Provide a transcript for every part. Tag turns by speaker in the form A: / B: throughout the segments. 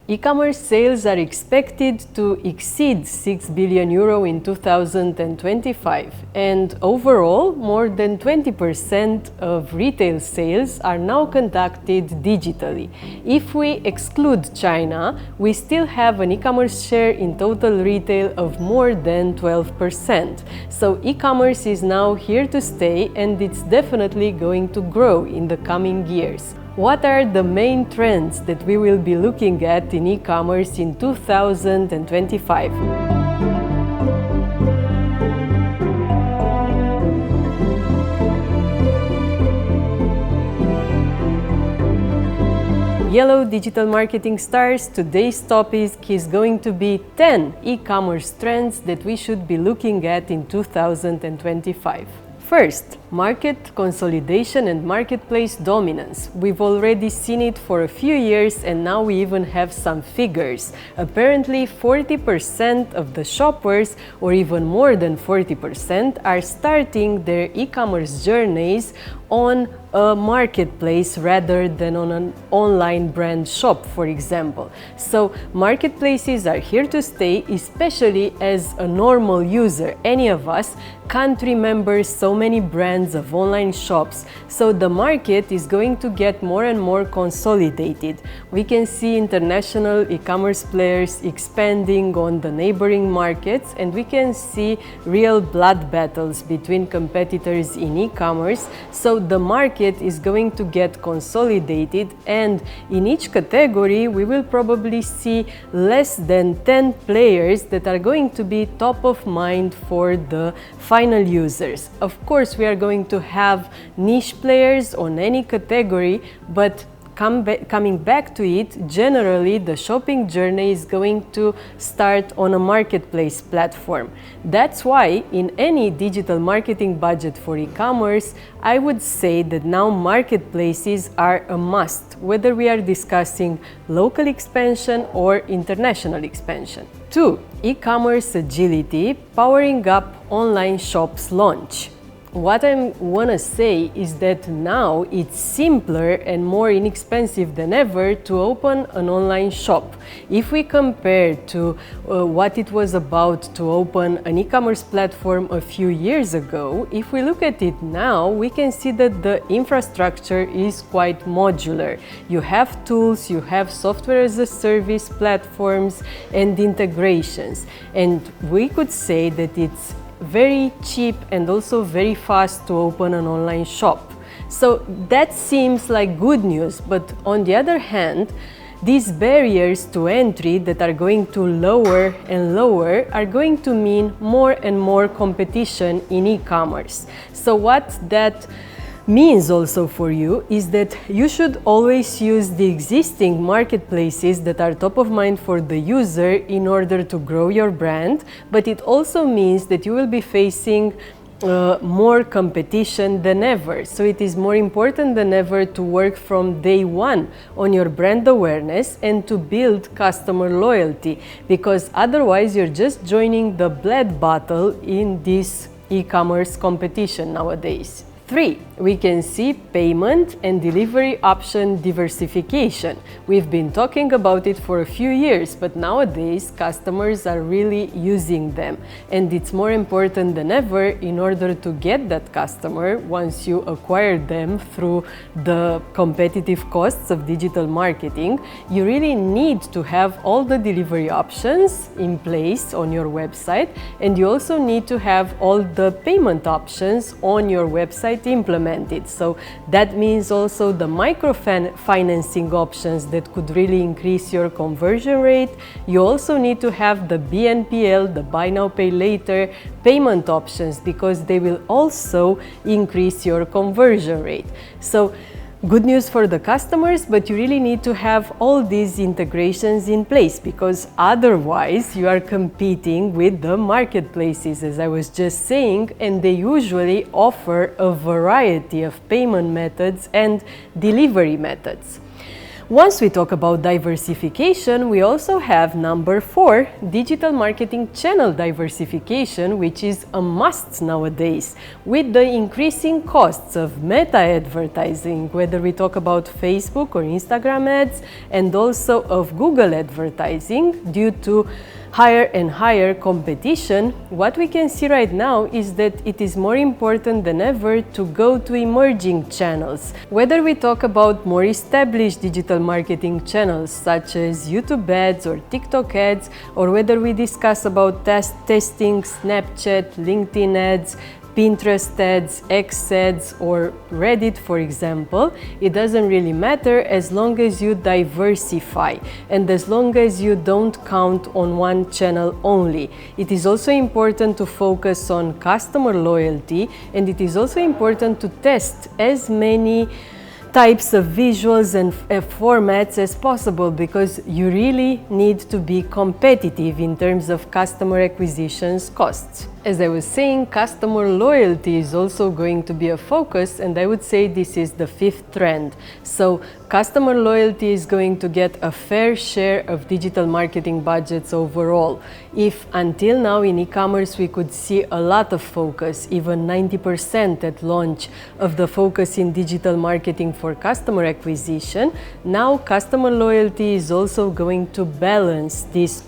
A: E-commerce sales are expected to exceed 6 billion euro in 2025, and overall, more than 20% of retail sales are now conducted digitally. If we exclude China, we still have an e-commerce share in total retail of more than 12%. So e-commerce is now here to stay, and it's definitely going to grow in the coming years. What are the main trends that we will be looking at in e-commerce in 2025? Yellow Digital Marketing Stars, today's topic is going to be 10 e-commerce trends that we should be looking at in 2025. First, market consolidation and marketplace dominance. We've already seen it for a few years, and now we even have some figures. Apparently, 40% of the shoppers, or even more than 40%, are starting their e-commerce journeys on a marketplace rather than on an online brand shop, for example. So marketplaces are here to stay, especially as a normal user. Any of us can't remember so many brands of online shops, so the market is going to get more and more consolidated. We can see international e-commerce players expanding on the neighboring markets, and we can see real blood battles between competitors in e-commerce. So the market is going to get consolidated, and in each category we will probably see less than 10 players that are going to be top of mind for the final users. Of course, we are going to have niche players on any category, but coming back to it, generally the shopping journey is going to start on a marketplace platform. That's why in any digital marketing budget for e-commerce, I would say that now marketplaces are a must, whether we are discussing local expansion or international expansion. 2. E-commerce agility, powering up online shops launch. What I want to say is that now it's simpler and more inexpensive than ever to open an online shop. If we compare to what it was about to open an e-commerce platform a few years ago, if we look at it now, we can see that the infrastructure is quite modular. You have tools, you have software as a service platforms and integrations, and we could say that it's very cheap and also very fast to open an online shop. So that seems like good news, but on the other hand, these barriers to entry that are going to lower and lower are going to mean more and more competition in e-commerce. So what that means also for you is that you should always use the existing marketplaces that are top of mind for the user in order to grow your brand, but it also means that you will be facing more competition than ever. So it is more important than ever to work from day one on your brand awareness and to build customer loyalty, because otherwise you're just joining the blood battle in this e-commerce competition nowadays. 3. We can see payment and delivery option diversification. We've been talking about it for a few years, but nowadays customers are really using them, and it's more important than ever in order to get that customer once you acquire them through the competitive costs of digital marketing. You really need to have all the delivery options in place on your website, and you also need to have all the payment options on your website implemented. So that means also the microfinancing options that could really increase your conversion rate. You also need to have the BNPL, the buy now pay later payment options, because they will also increase your conversion rate. So good news for the customers, but you really need to have all these integrations in place, because otherwise you are competing with the marketplaces, as I was just saying, and they usually offer a variety of payment methods and delivery methods. Once we talk about diversification, we also have number 4, digital marketing channel diversification, which is a must nowadays. With the increasing costs of meta advertising, whether we talk about Facebook or Instagram ads, and also of Google advertising, due to higher and higher competition, what we can see right now is that it is more important than ever to go to emerging channels. Whether we talk about more established digital marketing channels such as YouTube ads or TikTok ads, or whether we discuss about testing Snapchat, LinkedIn ads, Pinterest ads, X ads, or Reddit, for example, it doesn't really matter as long as you diversify and as long as you don't count on one channel only. It is also important to focus on customer loyalty, and it is also important to test as many types of visuals and formats as possible, because you really need to be competitive in terms of customer acquisitions costs. As I was saying, customer loyalty is also going to be a focus, and I would say this is the 5th trend. So customer loyalty is going to get a fair share of digital marketing budgets overall. If until now in e-commerce we could see a lot of focus, even 90% at launch of the focus in digital marketing for customer acquisition, now customer loyalty is also going to balance these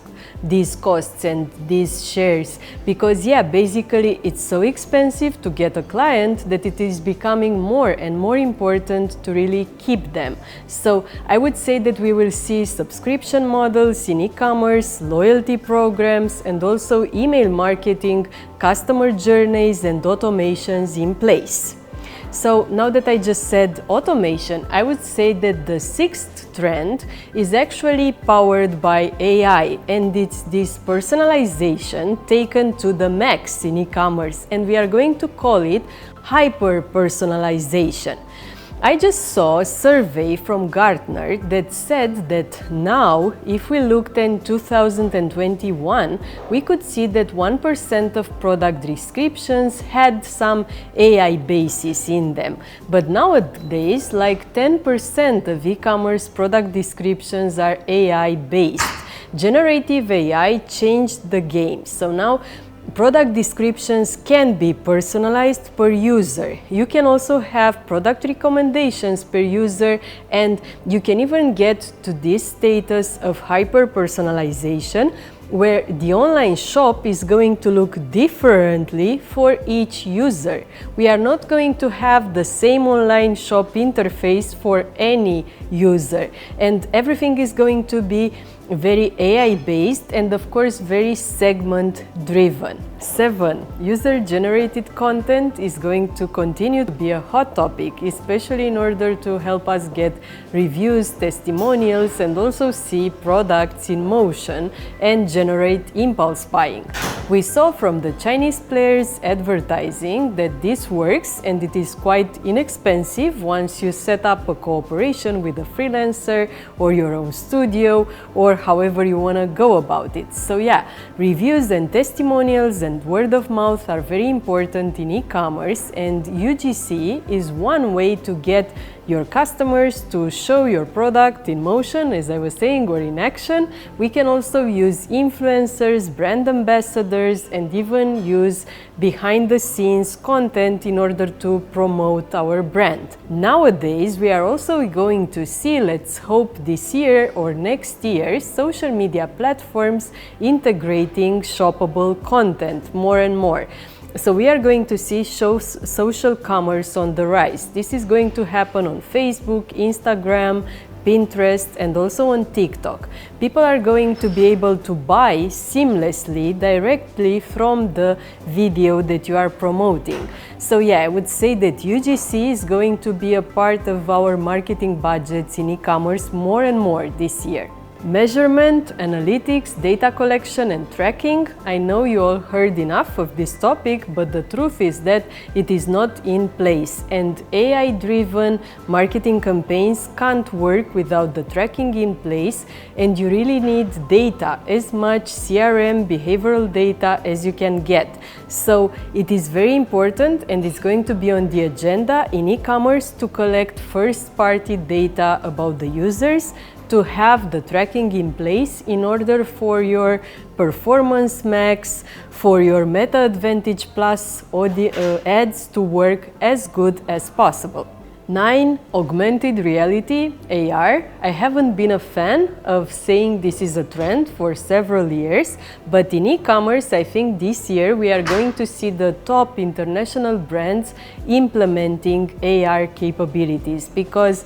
A: costs and these shares, because basically it's so expensive to get a client that it is becoming more and more important to really keep them. So I would say that we will see subscription models in e-commerce, loyalty programs, and also email marketing, customer journeys and automations in place. So now that I just said automation, I would say that the 6th trend is actually powered by AI, and it's this personalization taken to the max in e-commerce, and we are going to call it hyper-personalization. I just saw a survey from Gartner that said that now, if we looked in 2021, we could see that 1% of product descriptions had some AI basis in them. But nowadays, like 10% of e-commerce product descriptions are AI based. Generative AI changed the game. So now product descriptions can be personalized per user. You can also have product recommendations per user, and you can even get to this status of hyper-personalization, where the online shop is going to look differently for each user. We are not going to have the same online shop interface for any user, and everything is going to be very AI based and of course very segment driven. 7. User-generated content is going to continue to be a hot topic, especially in order to help us get reviews, testimonials, and also see products in motion and generate impulse buying. We saw from the Chinese players advertising that this works, and it is quite inexpensive once you set up a cooperation with a freelancer or your own studio, or however you want to go about it. So reviews and testimonials and word of mouth are very important in e-commerce, and UGC is one way to get your customers to show your product in motion, as I was saying, or in action. We can also use influencers, brand ambassadors, and even use behind the scenes content in order to promote our brand. Nowadays, we are also going to see, let's hope this year or next year, social media platforms integrating shoppable content more and more. So we are going to see social commerce on the rise. This is going to happen on Facebook, Instagram, Pinterest, and also on TikTok. People are going to be able to buy seamlessly directly from the video that you are promoting. So I would say that UGC is going to be a part of our marketing budgets in e-commerce more and more this year. Measurement, analytics, data collection and tracking. I know you all heard enough of this topic, but the truth is that it is not in place, and AI-driven marketing campaigns can't work without the tracking in place, and you really need data, as much CRM, behavioral data as you can get. So it is very important, and it's going to be on the agenda in e-commerce to collect first-party data about the users, to have the tracking in place in order for your Performance Max, for your Meta Advantage Plus ads to work as good as possible. 9. Augmented reality, AR. I haven't been a fan of saying this is a trend for several years, but in e-commerce I think this year we are going to see the top international brands implementing AR capabilities, because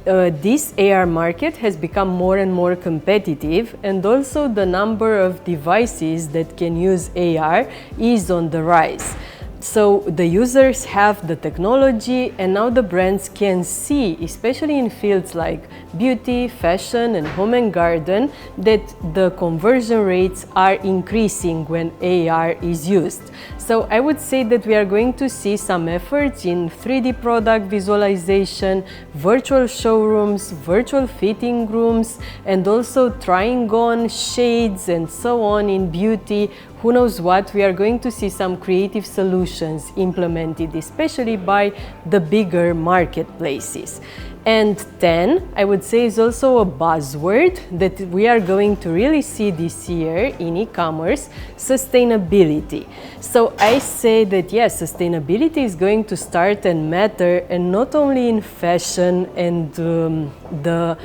A: this AR market has become more and more competitive, and also the number of devices that can use AR is on the rise. So the users have the technology, and now the brands can see, especially in fields like beauty, fashion and home and garden, that the conversion rates are increasing when AR is used. So I would say that we are going to see some efforts in 3D product visualization, virtual showrooms, virtual fitting rooms, and also trying on shades and so on in beauty. Who knows what, we are going to see some creative solutions implemented, especially by the bigger marketplaces. And 10, I would say, is also a buzzword that we are going to really see this year in e-commerce: sustainability. So I say that yes, sustainability is going to start and matter, and not only in fashion and the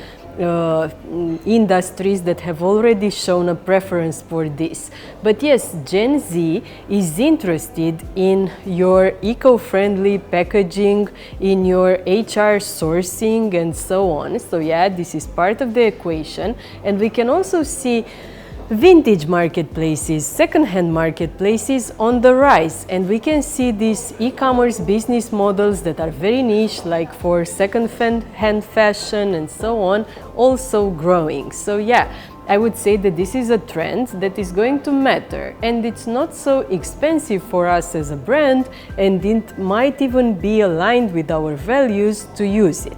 A: industries that have already shown a preference for this. But yes, Gen Z is interested in your eco-friendly packaging, in your HR sourcing and so on. So yeah, this is part of the equation. And we can also see vintage marketplaces, second-hand marketplaces on the rise, and we can see these e-commerce business models that are very niche, like for second-hand fashion and so on, also growing. So yeah, I would say that this is a trend that is going to matter, and it's not so expensive for us as a brand, and it might even be aligned with our values to use it.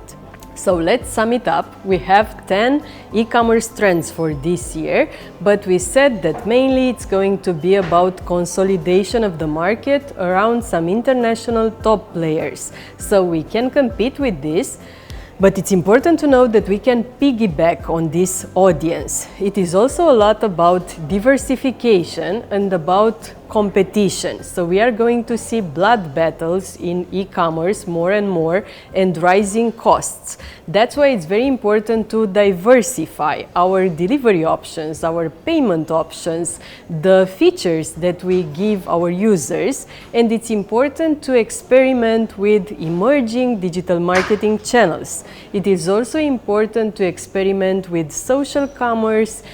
A: So let's sum it up. We have 10 e-commerce trends for this year, but we said that mainly it's going to be about consolidation of the market around some international top players. So we can compete with this, but it's important to know that we can piggyback on this audience. It is also a lot about diversification and about competition. So we are going to see blood battles in e-commerce more and more, and rising costs. That's why it's very important to diversify our delivery options, our payment options, the features that we give our users, and it's important to experiment with emerging digital marketing channels. It is also important to experiment with social commerce,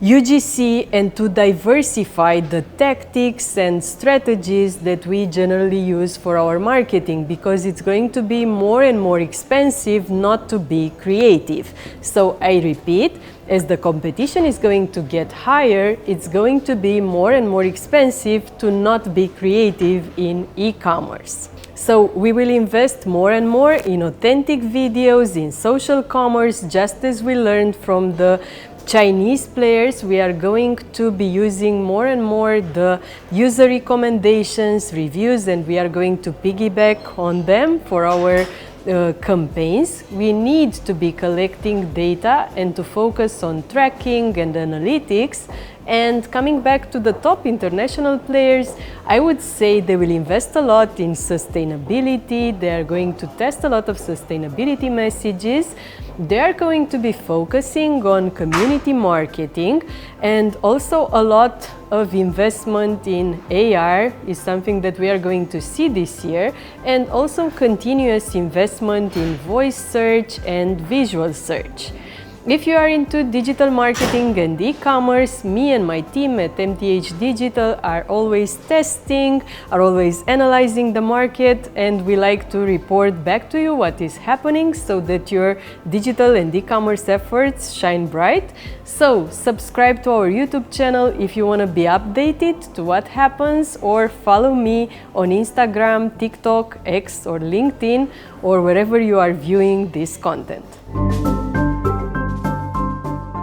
A: UGC, and to diversify the tactics and strategies that we generally use for our marketing, because it's going to be more and more expensive not to be creative. So I repeat, as the competition is going to get higher, it's going to be more and more expensive to not be creative in e-commerce. So we will invest more and more in authentic videos, in social commerce, just as we learned from the Chinese players. We are going to be using more and more the user recommendations, reviews, and we are going to piggyback on them for our campaigns. We need to be collecting data and to focus on tracking and analytics. And coming back to the top international players, I would say they will invest a lot in sustainability. They are going to test a lot of sustainability messages. They are going to be focusing on community marketing, and also a lot of investment in AR is something that we are going to see this year, and also continuous investment in voice search and visual search. If you are into digital marketing and e-commerce, me and my team at MTH Digital are always testing, are always analyzing the market, and we like to report back to you what is happening so that your digital and e-commerce efforts shine bright. So subscribe to our YouTube channel if you want to be updated to what happens, or follow me on Instagram, TikTok, X or LinkedIn, or wherever you are viewing this content.